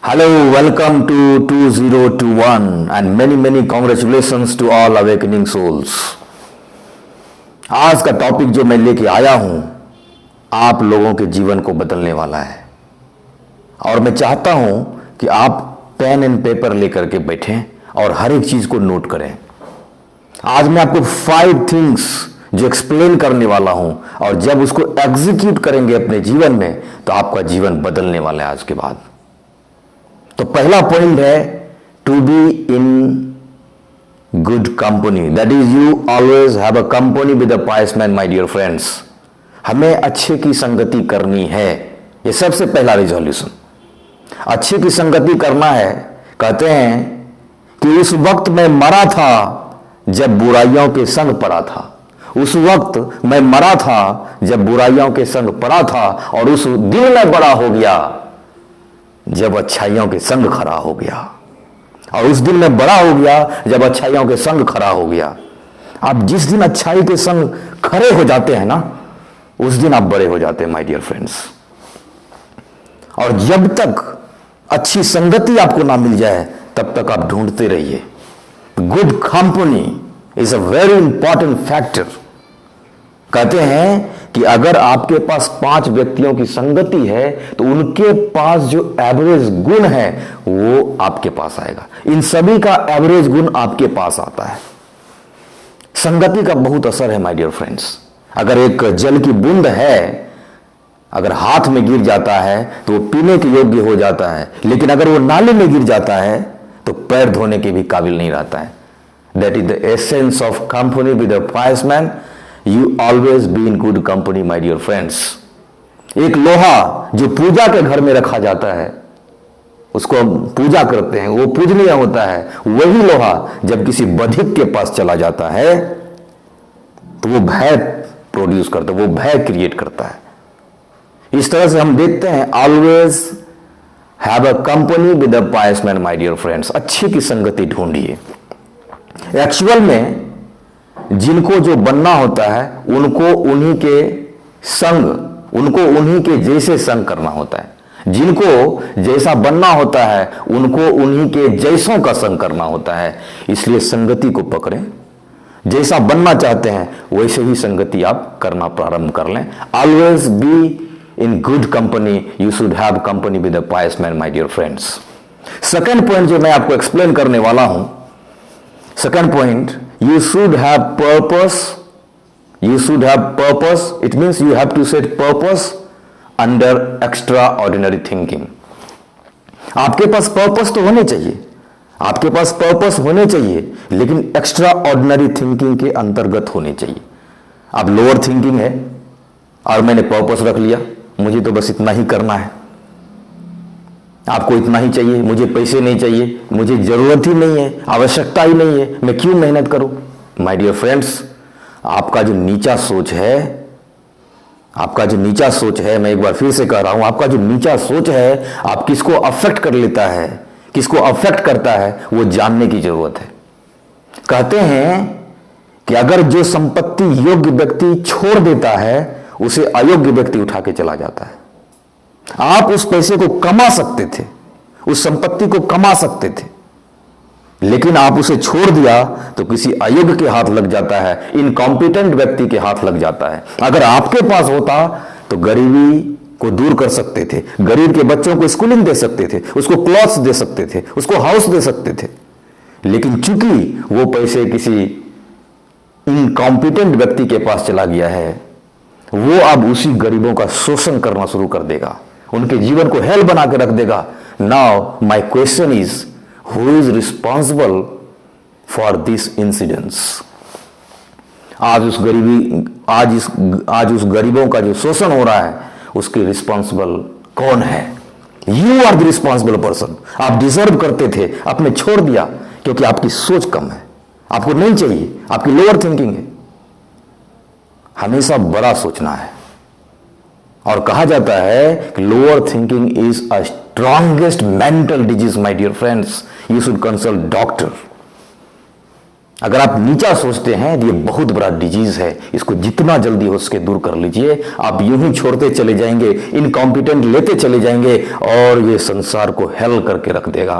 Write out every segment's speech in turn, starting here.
Hello, welcome to 2021 and many congratulations to all awakening souls. आज का topic जो मैं लेके आया हूं आप लोगों के जीवन को बदलने वाला है और मैं चाहता हूं कि आप पेन एंड पेपर लेकर के बैठें और हर एक चीज को नोट करें। आज मैं आपको 5 थिंग्स जो एक्सप्लेन करने वाला हूं और जब उसको एग्जीक्यूट करेंगे अपने जीवन में तो आपका जीवन बदलने वाला है आज के बाद। तो पहला पॉइंट है to be in good company, that is you always have a company with a pious man my dear friends. हमें अच्छे की संगति करनी है, ये सबसे पहला रिजोल्यूशन। अच्छे की संगति करना है। कहते हैं कि उस वक्त मैं मरा था जब बुराइयों के संग पड़ा था, उस वक्त मैं मरा था जब बुराइयों के संग पड़ा था और उस दिन मैं बड़ा हो गया जब अच्छाइयों के संग खड़ा हो गया। और उस दिन में बड़ा हो गया जब अच्छाइयों के संग खड़ा हो गया। आप जिस दिन अच्छाई के संग खड़े हो जाते हैं ना, उस दिन आप बड़े हो जाते हैं माय डियर फ्रेंड्स। और जब तक अच्छी संगति आपको ना मिल जाए तब तक आप ढूंढते रहिए। Good company is a very important factor. कहते हैं कि अगर आपके पास 5 व्यक्तियों की संगति है तो उनके पास जो एवरेज गुण है वो आपके पास आएगा। इन सभी का एवरेज गुण आपके पास आता है। संगति का बहुत असर है माय डियर फ्रेंड्स। अगर एक जल की बूंद है, अगर हाथ में गिर जाता है तो वो पीने के योग्य हो जाता है, लेकिन अगर वो नाले में गिर जाता है तो पैर धोने के भी काबिल नहीं रहता है। That is the essence of company with a pious man. You always be in good company, my dear friends. एक लोहा जो पूजा के घर में रखा जाता है, उसको हम पूजा करते हैं, वो पूजनीय होता है। वही लोहा जब किसी बधिक के पास चला जाता है तो वो भय प्रोड्यूस करता है, वो भय क्रिएट करता है। इस तरह से हम देखते हैं always have a company with a pious man my dear friends. अच्छी की संगति ढूंढिए। एक्चुअल में जिनको जो बनना होता है उनको उन्हीं के संग, उनको उन्हीं के जैसे संग करना होता है। जिनको जैसा बनना होता है उनको उन्हीं के जैसों का संग करना होता है। इसलिए संगति को पकड़ें। जैसा बनना चाहते हैं वैसे ही संगति आप करना प्रारंभ कर लें। Always be in good company. You should have company with a pious man my dear friends. Second point जो मैं आपको एक्सप्लेन करने वाला हूं, second point, you should have purpose. You should have purpose. It means you have to set purpose under extraordinary thinking. आपके पास purpose तो होने चाहिए, आपके पास पर्पस होने चाहिए, लेकिन एक्स्ट्रा ऑर्डिनरी थिंकिंग के अंतर्गत होने चाहिए। आप लोअर थिंकिंग है और मैंने पर्पस रख लिया, मुझे तो बस इतना ही करना है, आपको इतना ही चाहिए, मुझे पैसे नहीं चाहिए, मुझे जरूरत ही नहीं है, आवश्यकता ही नहीं है, मैं क्यों मेहनत करूं। माय डियर फ्रेंड्स, आपका जो नीचा सोच है, आपका जो नीचा सोच है, मैं एक बार फिर से कह रहा हूं, आपका जो नीचा सोच है आप किसको अफेक्ट कर लेता है, किसको अफेक्ट करता है, वो जानने की जरूरत है। कहते हैं कि अगर जो संपत्ति योग्य व्यक्ति छोड़ देता है उसे अयोग्य व्यक्ति उठा के चला जाता है। आप उस पैसे को कमा सकते थे, उस संपत्ति को कमा सकते थे, लेकिन आप उसे छोड़ दिया तो किसी अयोग्य के हाथ लग जाता है, इनकॉम्पिटेंट व्यक्ति के हाथ लग जाता है। अगर आपके पास होता तो गरीबी को दूर कर सकते थे, गरीब के बच्चों को स्कूलिंग दे सकते थे, उसको क्लॉथ्स दे सकते थे, उसको हाउस दे सकते थे। लेकिन चूंकि वो पैसे किसी इनकॉम्पिटेंट व्यक्ति के पास चला गया है, वो अब उसी गरीबों का शोषण करना शुरू कर देगा, उनके जीवन को हेल बना के रख देगा। Now my question is, who is responsible for this incidents. आज उस गरीबों का जो शोषण हो रहा है उसके रिस्पॉन्सिबल कौन है? You are the responsible person. आप डिजर्व करते थे, आपने छोड़ दिया क्योंकि आपकी सोच कम है, आपको नहीं चाहिए, आपकी लोअर थिंकिंग है। हमेशा बड़ा सोचना है और कहा जाता है कि lower thinking is a strongest mental disease my dear friends. You should consult doctor. अगर आप नीचा सोचते हैं तो ये बहुत बड़ा डिजीज है, इसको जितना जल्दी हो सके दूर कर लीजिए। आप यूं ही छोड़ते चले जाएंगे, इनकॉम्पिटेंट लेते चले जाएंगे और ये संसार को हेल करके रख देगा।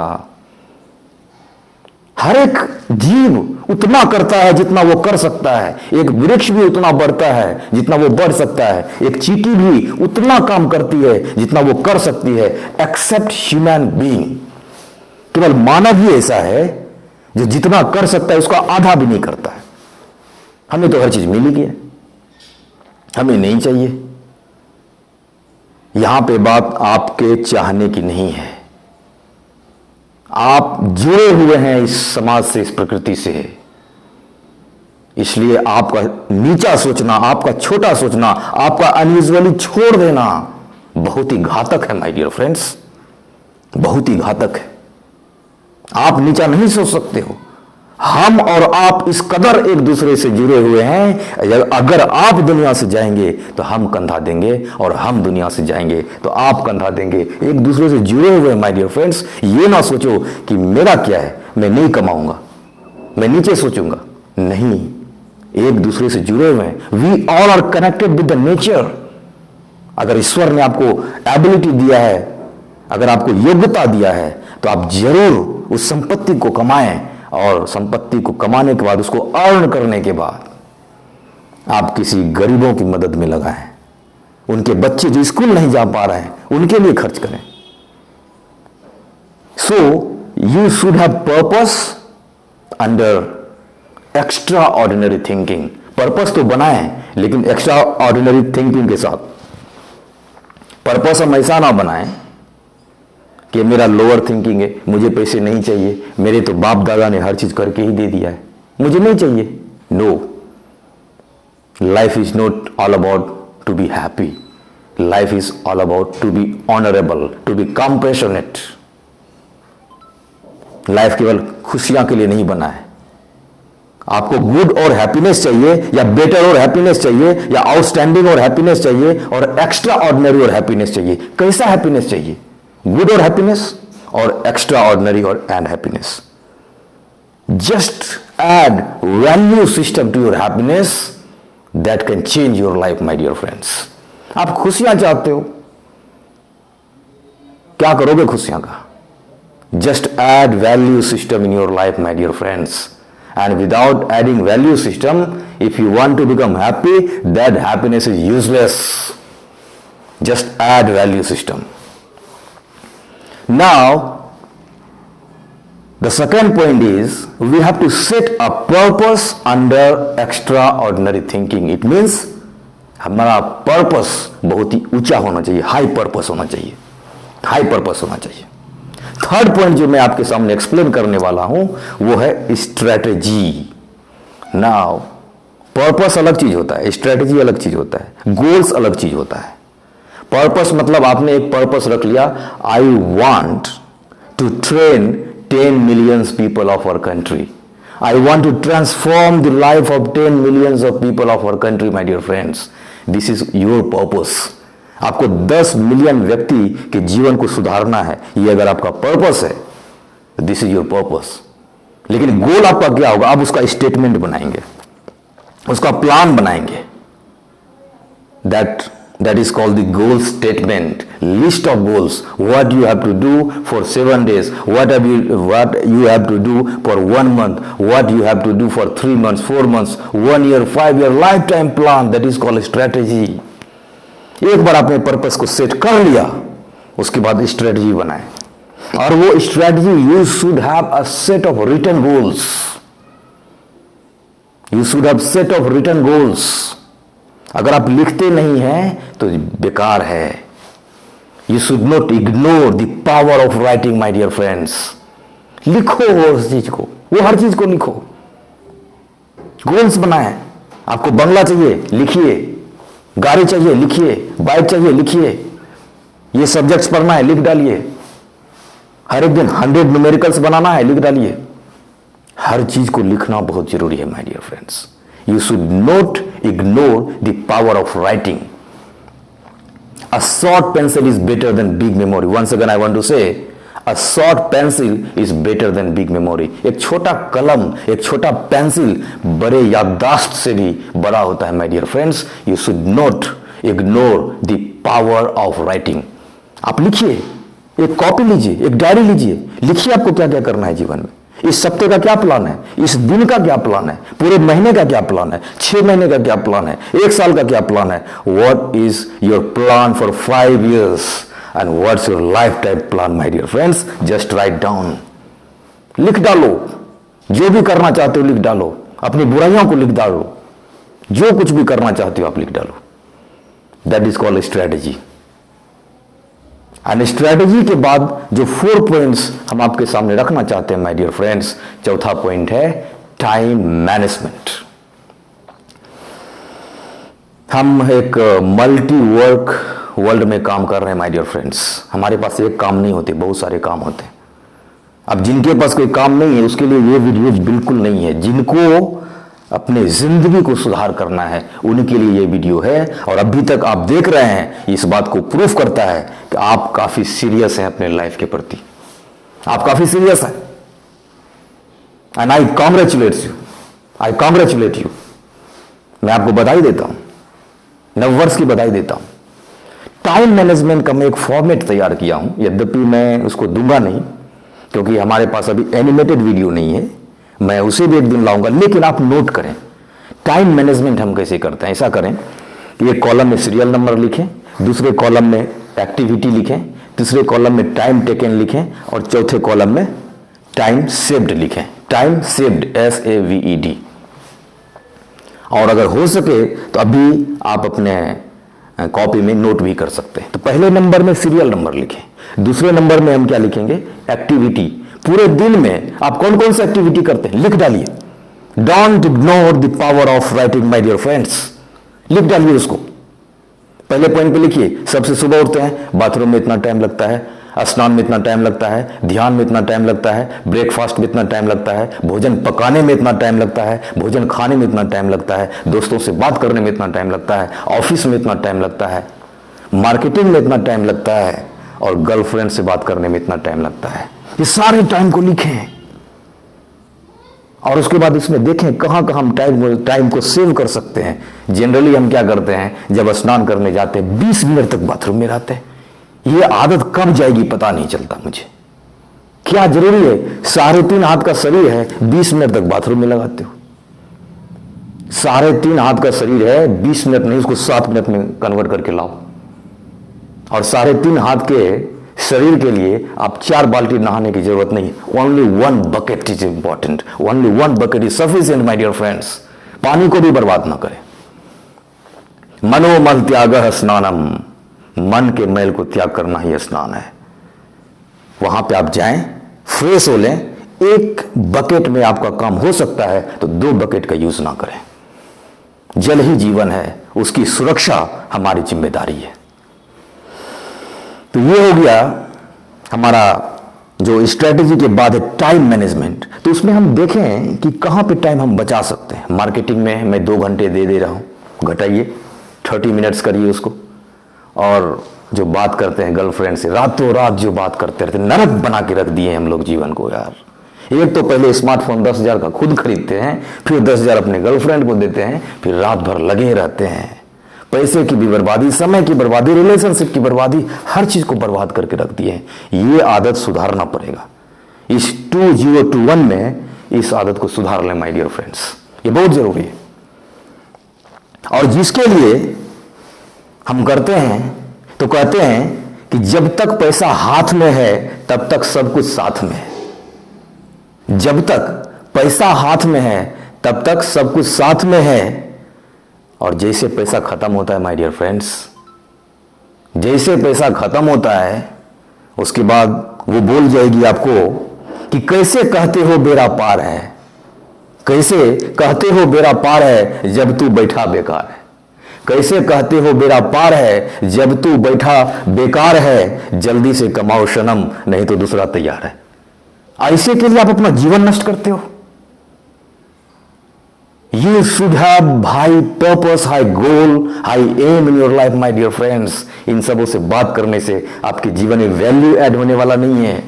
हर एक जीव उतना करता है जितना वो कर सकता है, एक वृक्ष भी उतना बढ़ता है जितना वो बढ़ सकता है, एक चींटी भी उतना काम करती है जितना वो कर सकती है, एक्सेप्ट ह्यूमन बीइंग। केवल मानव ही ऐसा है जो जितना कर सकता है उसका आधा भी नहीं करता है। हमें तो हर चीज मिल ही गई है, हमें नहीं चाहिए। यहां पे बात आपके चाहने की नहीं है, आप जुड़े हुए हैं इस समाज से, इस प्रकृति से। इसलिए आपका नीचा सोचना, आपका छोटा सोचना, आपका अनयूजुअली छोड़ देना बहुत ही घातक है माय डियर फ्रेंड्स, बहुत ही घातक है। आप नीचा नहीं सोच सकते हो। हम और आप इस कदर एक दूसरे से जुड़े हुए हैं, अगर आप दुनिया से जाएंगे तो हम कंधा देंगे और हम दुनिया से जाएंगे तो आप कंधा देंगे। एक दूसरे से जुड़े हुए हैं माय डियर फ्रेंड्स। ये ना सोचो कि मेरा क्या है, मैं नहीं कमाऊंगा, मैं नीचे सोचूंगा, नहीं, एक दूसरे से जुड़े हुए हैं। We all are connected with the nature. अगर ईश्वर ने आपको एबिलिटी दिया है, अगर आपको योग्यता दिया है, तो आप जरूर उस संपत्ति को कमाएं और संपत्ति को कमाने के बाद, उसको अर्न करने के बाद आप किसी गरीबों की मदद में लगाएं। उनके बच्चे जो स्कूल नहीं जा पा रहे हैं उनके लिए खर्च करें। So you should have purpose under extra ordinary thinking. Purpose तो बनाएं लेकिन एक्स्ट्रा ऑर्डिनरी थिंकिंग के साथ। पर्पस हम ऐसा ना बनाएं कि मेरा लोअर थिंकिंग है, मुझे पैसे नहीं चाहिए, मेरे तो बाप दादा ने हर चीज करके ही दे दिया है, मुझे नहीं चाहिए। No, life is not all about to be happy, life is all about to be honourable, to be compassionate. Life केवल खुशियां के लिए नहीं बना है। आपको गुड और हैप्पीनेस चाहिए, या बेटर और हैप्पीनेस चाहिए, या आउटस्टैंडिंग और हैप्पीनेस चाहिए, और एक्स्ट्रा ऑर्डिनरी और हैप्पीनेस चाहिए। कैसा हैप्पीनेस चाहिए? गुड और हैप्पीनेस और एक्स्ट्रा ऑर्डिनरी और and happiness. Just add value system to your happiness that can change your life my dear friends. आप खुशियां चाहते हो, क्या करोगे खुशियां का? Just add value system in your life my dear friends, and without adding value system, if you want to become happy, that happiness is useless. Just add value system. Now the second point is we have to set a purpose under extraordinary thinking. It means हमारा purpose बहुत ही ऊंचा होना चाहिए, high purpose होना चाहिए, high purpose होना चाहिए। Third point जो मैं आपके सामने एक्सप्लेन करने वाला हूं वो है स्ट्रेटेजी। नाउ पर्पस अलग चीज होता है, स्ट्रेटेजी अलग चीज होता है, गोल्स अलग चीज होता है। पर्पस मतलब आपने एक पर्पस रख लिया, I want to train 10 millions people of our country, I want to transform the life of 10 millions of people of our country. My dear friends, this is your purpose. आपको 10 million व्यक्ति के जीवन को सुधारना है, ये अगर आपका पर्पस है, दिस इज योर पर्पस। लेकिन गोल आपका क्या होगा? आप उसका स्टेटमेंट बनाएंगे, उसका प्लान बनाएंगे। That is called the goal statement, list of goals, what you have to do for 7 days, what you have to do for 1 month, what you have to do for 3 months, 4 months, 1 year, 5 year, lifetime plan. That is called strategy. एक बार आपने purpose को set कर लिया, उसके बाद strategy बनाए, और वो strategy you should have a set of written goals. You should have set of written goals. अगर आप लिखते नहीं हैं तो बेकार है। You should not ignore the power of writing my dear friends. लिखो उस चीज को, वो हर चीज को लिखो, गोल्स बनाए। आपको बंगला चाहिए, लिखिए। गाड़ी चाहिए, लिखिए। बाइक चाहिए, लिखिए। ये सब्जेक्ट्स पढ़ना है, लिख डालिए। हर एक दिन 100 न्यूमेरिकल्स बनाना है, लिख डालिए। हर चीज को लिखना बहुत जरूरी है my dear friends. You should not ignore the power of writing. A short pencil is better than big memory. Once again I want to say, a short pencil is better than big memory. एक छोटा कलम, एक छोटा pencil बड़े याददाश्त से भी बड़ा होता है my dear friends. You should not ignore the power of writing. आप लिखिए, एक कॉपी लीजिए, एक डायरी लीजिए, लिखिए आपको क्या क्या करना है जीवन में। इस हफ्ते का क्या प्लान है, इस दिन का क्या प्लान है, पूरे महीने का क्या प्लान है, 6 महीने का क्या प्लान है, 1 साल का क्या प्लान है। What is your plan for 5 years and what's your lifetime plan my dear friends. Just write down, लिख डालो, जो भी करना चाहते हो लिख डालो, अपनी बुराइयों को लिख डालो, जो कुछ भी करना चाहते हो आप लिख डालो। That is called strategy. And strategy के बाद जो 4 पॉइंट्स हम आपके सामने रखना चाहते हैं माय डियर फ्रेंड्स, चौथा पॉइंट है टाइम मैनेजमेंट। हम एक मल्टी वर्क वर्ल्ड में काम कर रहे हैं माय डियर फ्रेंड्स। हमारे पास एक काम नहीं होते, बहुत सारे काम होते हैं। अब जिनके पास कोई काम नहीं है उसके लिए ये वीडियो बिल्कुल नहीं है। जिनको अपने जिंदगी को सुधार करना है उनके लिए ये वीडियो है। और अभी तक आप देख रहे हैं, इस बात को प्रूफ करता है कि आप काफी सीरियस हैं अपने लाइफ के प्रति। आप काफी सीरियस हैं एंड आई कॉन्ग्रेचुलेट यू। मैं आपको बधाई देता हूं, नववर्ष की बधाई देता हूं। टाइम मैनेजमेंट का मैं एक फॉर्मेट तैयार किया हूं, यद्यपि मैं उसको दूंगा नहीं क्योंकि हमारे पास अभी एनिमेटेड वीडियो नहीं है। मैं उसे भी एक दिन लाऊंगा, लेकिन आप नोट करें टाइम मैनेजमेंट हम कैसे करते हैं। ऐसा करें कि एक कॉलम में सीरियल नंबर लिखें, दूसरे कॉलम में एक्टिविटी लिखें, तीसरे कॉलम में टाइम टेकन लिखें और चौथे कॉलम में टाइम सेव्ड लिखें। Time saved SAVED। और अगर हो सके तो अभी आप अपने कॉपी में नोट भी कर सकते हैं। तो पहले नंबर में सीरियल नंबर लिखें, दूसरे नंबर में हम क्या लिखेंगे, एक्टिविटी। पूरे दिन में आप कौन कौन सी एक्टिविटी करते हैं लिख डालिए। Don't ignore the power of writing my dear friends. लिख डालिए उसको। पहले पॉइंट पे लिखिए, सबसे सुबह उठते हैं, बाथरूम में इतना टाइम लगता है, स्नान में इतना टाइम लगता है, ध्यान में इतना टाइम लगता है, ब्रेकफास्ट में इतना टाइम लगता है, भोजन पकाने में इतना टाइम लगता है, भोजन खाने में इतना टाइम लगता है, दोस्तों से बात करने में इतना टाइम लगता है, ऑफिस में इतना टाइम लगता है, मार्केटिंग में इतना टाइम लगता है और गर्लफ्रेंड से बात करने में इतना टाइम लगता है। ये सारे टाइम को लिखें और उसके बाद इसमें देखें कहां कहां हम टाइम को सेव कर सकते हैं। जनरली हम क्या करते हैं, जब स्नान करने जाते हैं 20 मिनट तक बाथरूम में रहते हैं। ये आदत कब जाएगी पता नहीं चलता मुझे। क्या जरूरी है, 3.5 हाथ का शरीर है, 20 मिनट तक बाथरूम में लगाते हो। 3.5 हाथ का शरीर है, 20 मिनट नहीं, उसको 7 मिनट में कन्वर्ट करके लाओ। और 3.5 हाथ के शरीर के लिए आप 4 बाल्टी नहाने की जरूरत नहीं। Only 1 bucket is important, only 1 bucket is sufficient my dear friends. पानी को भी बर्बाद ना करें। मनोमल त्यागः स्नानम, मन के मैल को त्याग करना ही स्नान है। वहां पे आप जाएं, फ्रेश हो लें। 1 बकेट में आपका काम हो सकता है तो 2 बकेट का यूज ना करें। जल ही जीवन है, उसकी सुरक्षा हमारी जिम्मेदारी है। तो ये हो गया हमारा जो स्ट्रेटेजी के बाद है टाइम मैनेजमेंट। तो उसमें हम देखें कि कहां पे टाइम हम बचा सकते हैं। मार्केटिंग में मैं 2 घंटे दे रहा हूं, घटाइए 30 मिनट्स करिए उसको। और जो बात करते हैं गर्लफ्रेंड से, रातों रात जो बात करते रहते, नरक बना के रख दिए हम लोग जीवन को यार। एक तो पहले स्मार्टफोन 10,000 का खुद खरीदते हैं, फिर 10,000 अपने गर्लफ्रेंड को देते हैं, फिर रात भर लगे रहते हैं। पैसे की भी बर्बादी, समय की बर्बादी, रिलेशनशिप की बर्बादी, हर चीज को बर्बाद करके रख दिए हैं। ये आदत सुधारना पड़ेगा। इस 2021 में इस आदत को सुधार लें माय डियर फ्रेंड्स, ये बहुत जरूरी है। और जिसके लिए हम करते हैं तो कहते हैं कि जब तक पैसा हाथ में है तब तक सब कुछ साथ में है। जब तक पैसा हाथ में है तब तक सब कुछ साथ में है। और जैसे पैसा खत्म होता है माय डियर फ्रेंड्स, जैसे पैसा खत्म होता है उसके बाद वो बोल जाएगी आपको कि कैसे कहते हो बेड़ा पार है, कैसे कहते हो बेड़ा पार है जब तू बैठा बेकार है, कैसे कहते हो बेड़ा पार है जब तू बैठा बेकार है, जल्दी से कमाओ सनम नहीं तो दूसरा तैयार है। ऐसे के लिए आप अपना जीवन नष्ट करते हो। You should have high purpose, high goal, high aim in your life, my dear friends. इन सबों से बात करने से आपके जीवन में वैल्यू ऐड होने वाला नहीं है।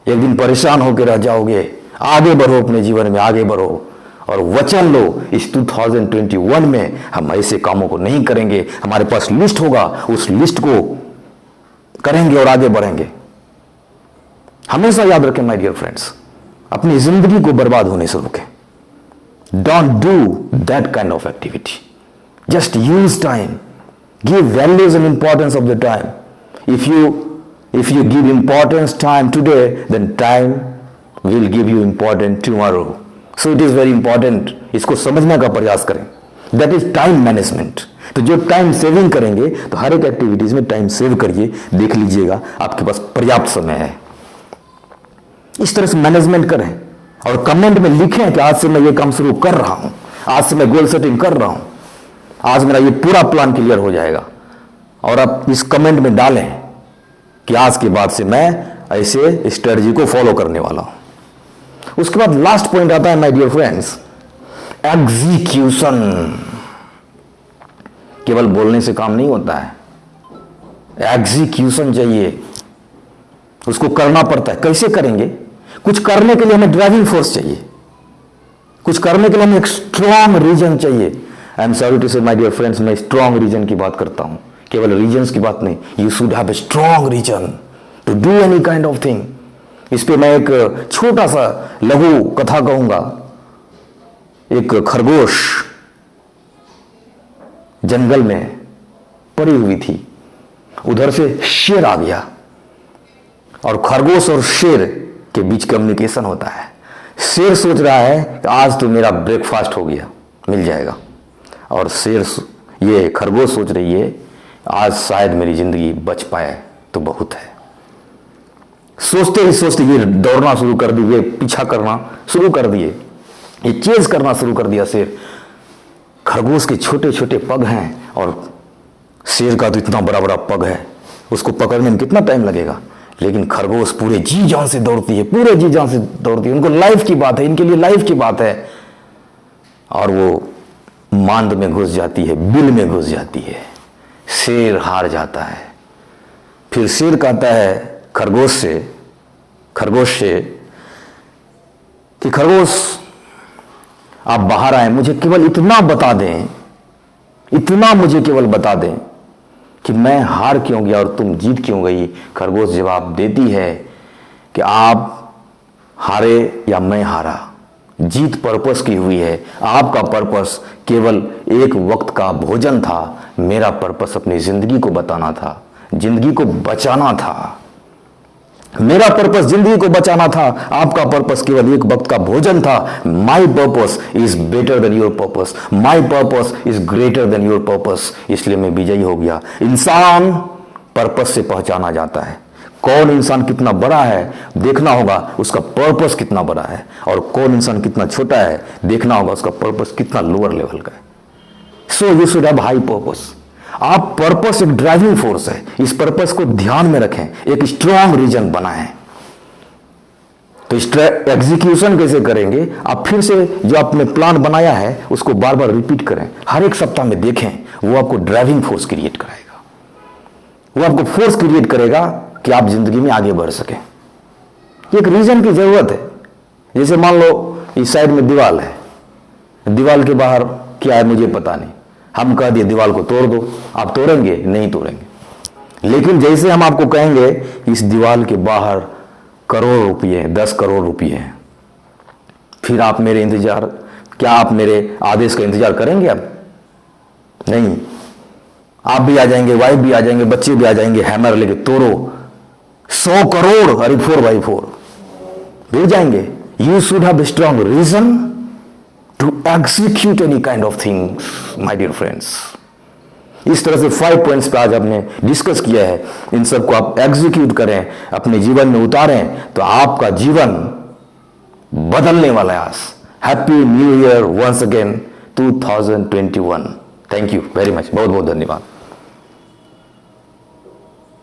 एक दिन परेशान होकर रह जाओगे। आगे बढ़ो, अपने जीवन में आगे बढ़ो और वचन लो, इस 2021 में हम ऐसे कामों को नहीं करेंगे। हमारे पास लिस्ट होगा, उस लिस्ट को करेंगे और आगे बढ़ेंगे। हमेशा याद रखें माय डियर फ्रेंड्स, अपनी जिंदगी को बर्बाद होने से रोकें। Don't do that kind of activity. Just use time, give values and importance of the time. if you give importance time today, then time will give you importance tomorrow. So it is very important, इसको समझने का प्रयास करें। That is time management. तो जो time saving करेंगे तो हर एक एक्टिविटीज में टाइम सेव करिए। देख लीजिएगा आपके पास पर्याप्त समय है। इस तरह से मैनेजमेंट करें और कमेंट में लिखें कि आज से मैं ये काम शुरू कर रहा हूं, आज से मैं गोल सेटिंग कर रहा हूं, आज मेरा ये पूरा प्लान क्लियर हो जाएगा। और आप इस कमेंट में डालें कि आज के बाद से मैं ऐसे स्ट्रेटजी को फॉलो करने वाला हूं। उसके बाद लास्ट पॉइंट आता है माय डियर फ्रेंड्स, एग्जीक्यूशन। केवल बोलने से काम नहीं होता है, एग्जीक्यूशन चाहिए, उसको करना पड़ता है। कैसे करेंगे? कुछ करने के लिए हमें ड्राइविंग फोर्स चाहिए, कुछ करने के लिए हमें एक स्ट्रॉन्ग रीजन चाहिए। I am sorry to say my dear friends, मैं स्ट्रॉन्ग रीजन की बात करता हूं, केवल रीजन्स की बात नहीं। You should have a strong reason to do any kind of thing. इस पे मैं एक छोटा सा लघु कथा कहूंगा। एक खरगोश जंगल में पड़ी हुई थी, उधर से शेर आ गया और खरगोश और शेर के बीच कम्युनिकेशन होता है। शेर सोच रहा है कि आज तो मेरा ब्रेकफास्ट हो गया, मिल जाएगा, और ये खरगोश सोच रही है आज शायद मेरी जिंदगी बच पाए तो बहुत है। सोचते ही सोचते ये दौड़ना शुरू कर दिए, पीछा करना शुरू कर दिए, ये चेज करना शुरू कर दिया। शेर, खरगोश के छोटे छोटे पग हैं और शेर का तो इतना बड़ा बड़ा पग है, उसको पकड़ने में कितना टाइम लगेगा। लेकिन खरगोश पूरे जी जान से दौड़ती है, पूरे जी जान से दौड़ती है। उनको लाइफ की बात है, इनके लिए लाइफ की बात है। और वो मांद में घुस जाती है, बिल में घुस जाती है। शेर हार जाता है। फिर शेर कहता है खरगोश से कि खरगोश आप बाहर आए, मुझे केवल इतना बता दें, इतना मुझे केवल बता दें कि मैं हार क्यों गया और तुम जीत क्यों गई। खरगोश जवाब देती है कि आप हारे या मैं हारा, जीत पर्पस की हुई है। आपका पर्पस केवल एक वक्त का भोजन था, मेरा पर्पस अपनी जिंदगी को बताना था, जिंदगी को बचाना था। मेरा पर्पस जिंदगी को बचाना था, आपका पर्पस केवल एक वक्त का भोजन था। My purpose is better then your purpose, my purpose is greater than your purpose. इसलिए मैं विजयी हो गया। इंसान पर्पस से पहचाना जाता है। कौन इंसान कितना बड़ा है देखना होगा, उसका पर्पस कितना बड़ा है, और कौन इंसान कितना छोटा है देखना होगा, उसका पर्पस कितना लोअर लेवल का है। So you should have high purpose. आप पर्पस एक ड्राइविंग फोर्स है, इस पर्पस को ध्यान में रखें, एक स्ट्रॉन्ग रीजन बनाएं। तो एग्जीक्यूशन कैसे करेंगे? आप फिर से जो आपने प्लान बनाया है उसको बार बार रिपीट करें, हर एक सप्ताह में देखें। वो आपको ड्राइविंग फोर्स क्रिएट कराएगा, वो आपको फोर्स क्रिएट करेगा कि आप जिंदगी में आगे बढ़ सकें। एक रीजन की जरूरत है। जैसे मान लो इस साइड में दीवार है, दीवार के बाहर क्या है मुझे पता नहीं, हम कह दिए दीवार को तोड़ दो, आप तोड़ेंगे? नहीं तोड़ेंगे। लेकिन जैसे हम आपको कहेंगे इस दीवार के बाहर करोड़ रुपये, 10 करोड़ रुपये हैं, फिर आप मेरे इंतजार, क्या आप मेरे आदेश का इंतजार करेंगे? अब नहीं, आप भी आ जाएंगे, वाइफ भी आ जाएंगे, बच्चे भी आ जाएंगे, हैमर लेके तोड़ो 100 करोड़, अरे 4x4 मिल जाएंगे। You should have strong reason to execute any kind of things my dear friends. इस तरह से 5 पॉइंट्स पे आज हमने डिस्कस किया है। इन सबको आप एग्जीक्यूट करें, अपने जीवन में उतारें, तो आपका जीवन बदलने वाला है आज। Happy new year once again 2021। Thank you very much, बहुत बहुत धन्यवाद।